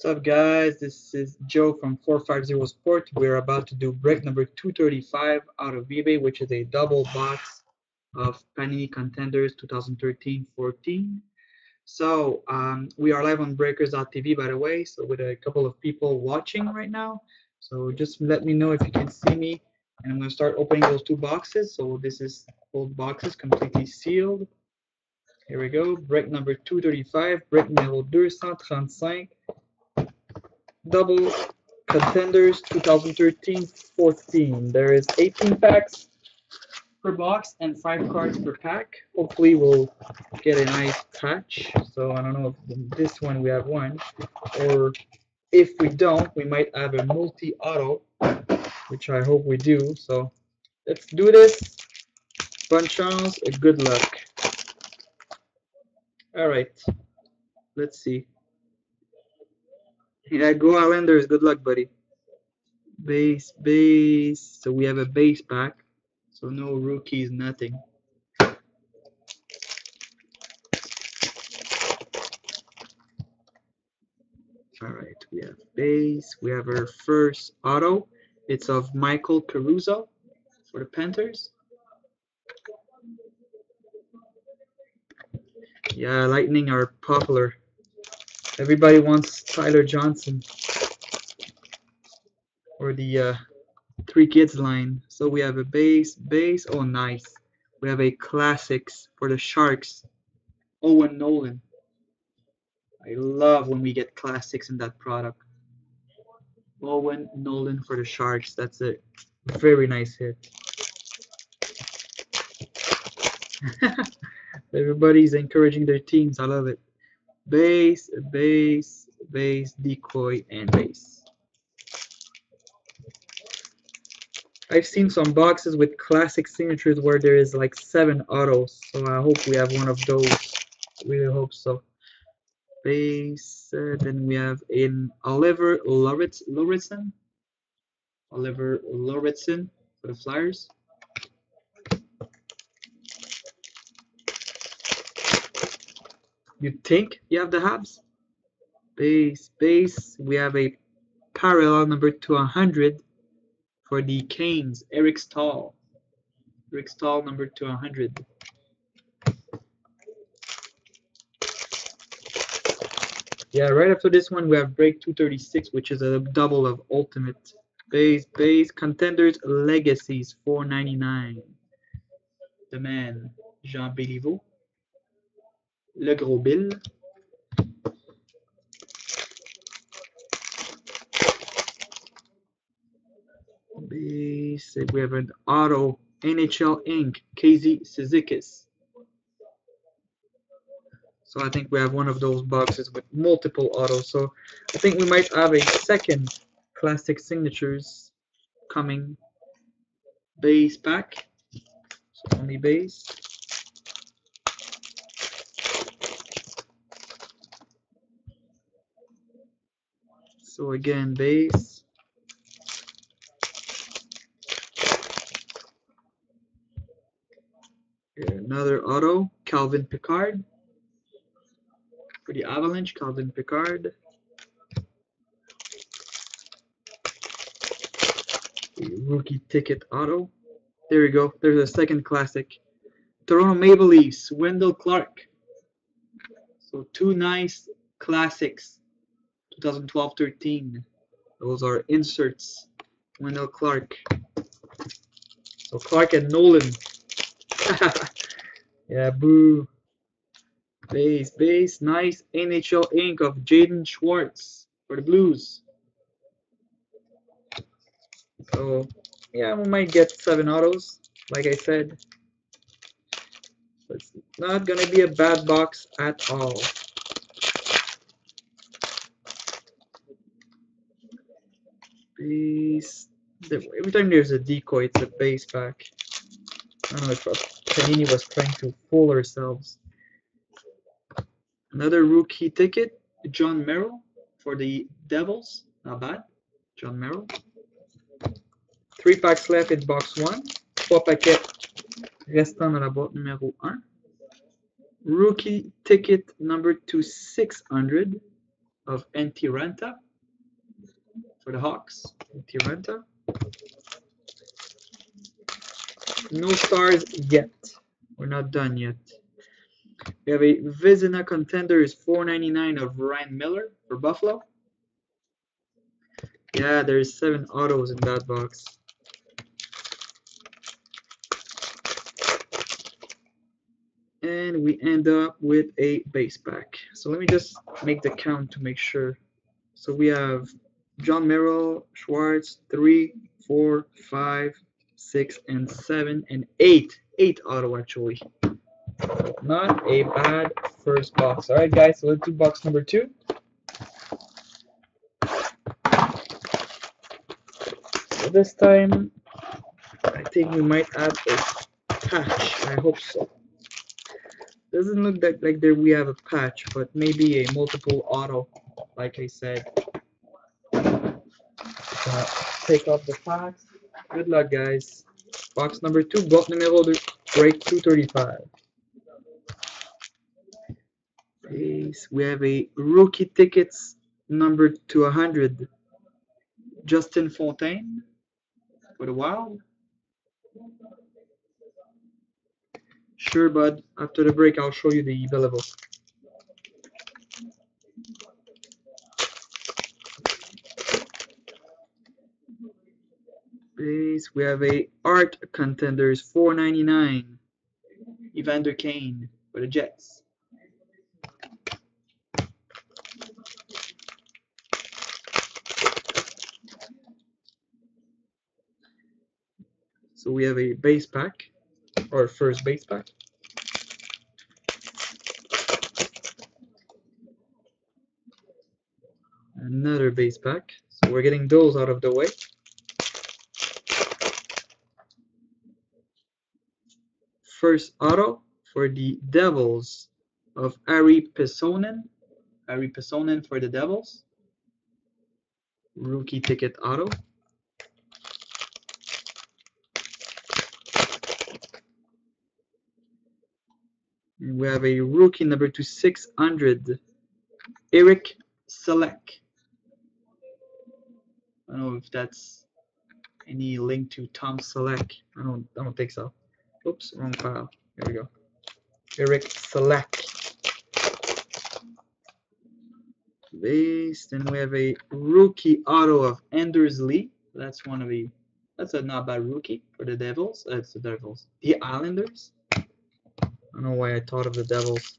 What's up, guys? This is Joe from 450 Sport. We're about to do break number 235 out of eBay, which is a double box of Panini Contenders 2013-14. So we are live on breakers.tv, by the way, so with a couple of people watching right now. So just let me know if you can see me, and I'm going to start opening those two boxes. So this is both boxes completely sealed. Here we go. Break number 235, break numéro 235. Double Contenders 2013-14. There is 18 packs per box and 5 cards per pack. Hopefully we'll get a nice patch. So I don't know if in this one we have one, or if we don't, we might have a multi-auto, which I hope we do. So let's do this. Bonne chance, good luck. Alright, let's see. Yeah, go Islanders, good luck, buddy. Base. So we have a base pack. So no rookies, nothing. Alright, we have base. We have our first auto. It's of Michael Caruso for the Panthers. Yeah, Lightning are popular. Everybody wants Tyler Johnson or the Three Kids line. So we have a base. Oh, nice. We have a classics for the Sharks. Owen Nolan. I love when we get classics in that product. Owen Nolan for the Sharks. That's a very nice hit. Everybody's encouraging their teams. I love it. Base, decoy, and base. I've seen some boxes with classic signatures where there is like 7 autos, so I hope we have one of those. Really hope so. Base, then we have in Oliver Lauritsen for the Flyers. You think you have the Habs? Base, we have a parallel number to 100 for the Canes, Eric Stahl. Number to 100. Yeah, right after this one we have break 236, which is a double of Ultimate. Base, Contenders Legacies 499. The man, Jean Béliveau. Le Gros Bill. Base, we have an auto NHL Inc. KZ Cizikas. So I think we have one of those boxes with multiple autos. So I think we might have a second classic signatures coming. Base pack. So only base. So again, base. Here, another auto, Calvin Pickard. For the Avalanche, Calvin Pickard. The rookie ticket auto. There we go. There's a second classic. Toronto Maple Leafs, Wendell Clark. So 2 nice classics. 2012-13. Those are inserts. Wendell Clark. So Clark and Nolan. Yeah, boo. Base, nice NHL Inc. of Jaden Schwartz for the Blues. So, yeah, we might get 7 autos, like I said. It's not gonna be a bad box at all. Base. Every time there's a decoy, it's a base pack. I don't know if Panini was trying to fool ourselves. Another rookie ticket, John Merrill for the Devils. Not bad. John Merrill. 3 packs left in box 1. 3 paquets restant dans la boîte numéro 1. Rookie ticket number to 600 of NT Renta for the Hawks. NT Renta. No stars yet. We're not done yet. We have a Vizina Contenders 499 of Ryan Miller for Buffalo. Yeah, there's 7 autos in that box. And we end up with a base pack. So let me just make the count to make sure. So we have John Merrill, Schwartz, 3, 4, 5, 6, and 7, and 8. 8 auto actually. Not a bad first box. Alright guys, so let's do box number 2. So this time I think we might add a patch. I hope so. Doesn't look like there we have a patch, but maybe a multiple auto, like I said. Take off the packs. Good luck, guys. Box number 2, box numéro 2, break 235. We have a rookie tickets number 200, Justin Fontaine for the Wild. Sure, bud. After the break, I'll show you the billables. We have a Art Contenders 499, Evander Kane for the Jets. So we have a base pack, or first base pack. Another base pack. So we're getting those out of the way. First auto for the Devils of Ari Pesonen. Ari Pesonen for the Devils. Rookie ticket auto. And we have a rookie number 2600, Eric Selleck. I don't know if that's any link to Tom Selleck. I don't think so. Oops, wrong file. Here we go. Eric Selleck. Base. Then we have a rookie auto of Anders Lee. That's a not bad rookie for the Devils. It's the Devils. The Islanders. I don't know why I thought of the Devils.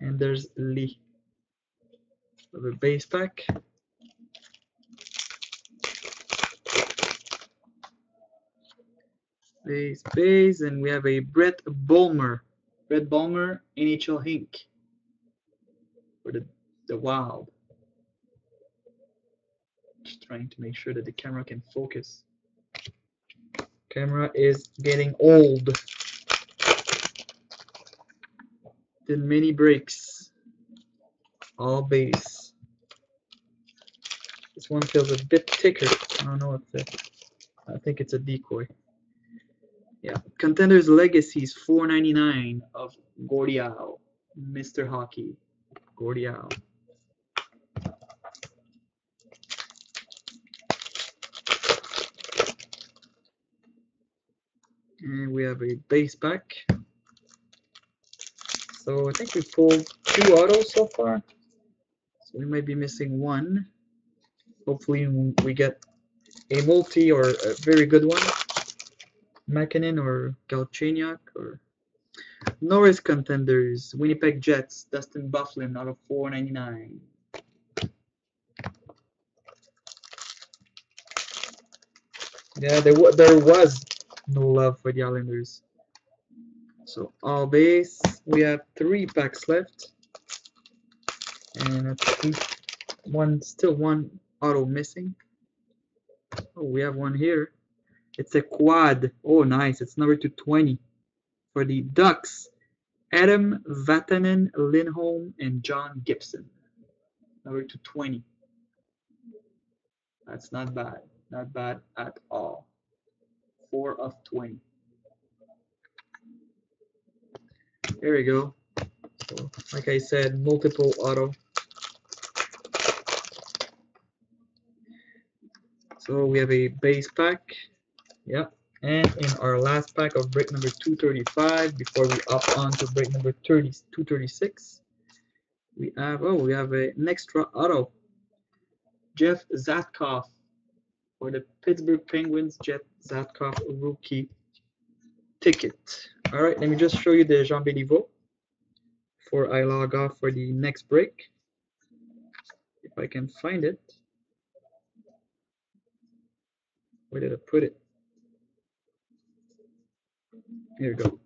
Anders Lee. We have a base pack. Base, and we have a Brett Bulmer. Brett Bulmer, NHL Inc. for the Wild. Just trying to make sure that the camera can focus. Camera is getting old. Did mini breaks. All base. This one feels a bit thicker. I don't know if I think it's a decoy. Yeah, Contenders Legacies 499 of Gordial, Mr. Hockey, Gordial. And we have a base pack. So I think we pulled 2 autos so far. So we might be missing 1. Hopefully we get a multi or a very good one. McKinnon or Galchenyuk or Norris Contenders, Winnipeg Jets, Dustin Byfuglien out of 499. Yeah, there was no love for the Islanders. So all base, we have 3 packs left, and still one auto missing. Oh, we have one here. It's a quad. Oh, nice. It's number 220 for the Ducks. Adam Vatanen, Lindholm, and John Gibson. Number 220. That's not bad. Not bad at all. 4 of 20. There we go. So Like I said, multiple auto. So we have a base pack. Yeah. And in our last pack of break number 235, before we up on to break number 236, we have an extra auto. Jeff Zatkoff for the Pittsburgh Penguins. Jeff Zatkoff rookie ticket. All right, let me just show you the Jean Béliveau before I log off for the next break. If I can find it. Where did I put it? Here we go.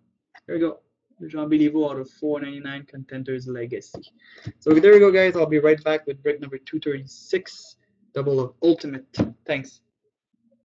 There we go. Jean Béliveau out of 499 Contenders Legacy. So there we go, guys. I'll be right back with break number 236, double of Ultimate. Thanks.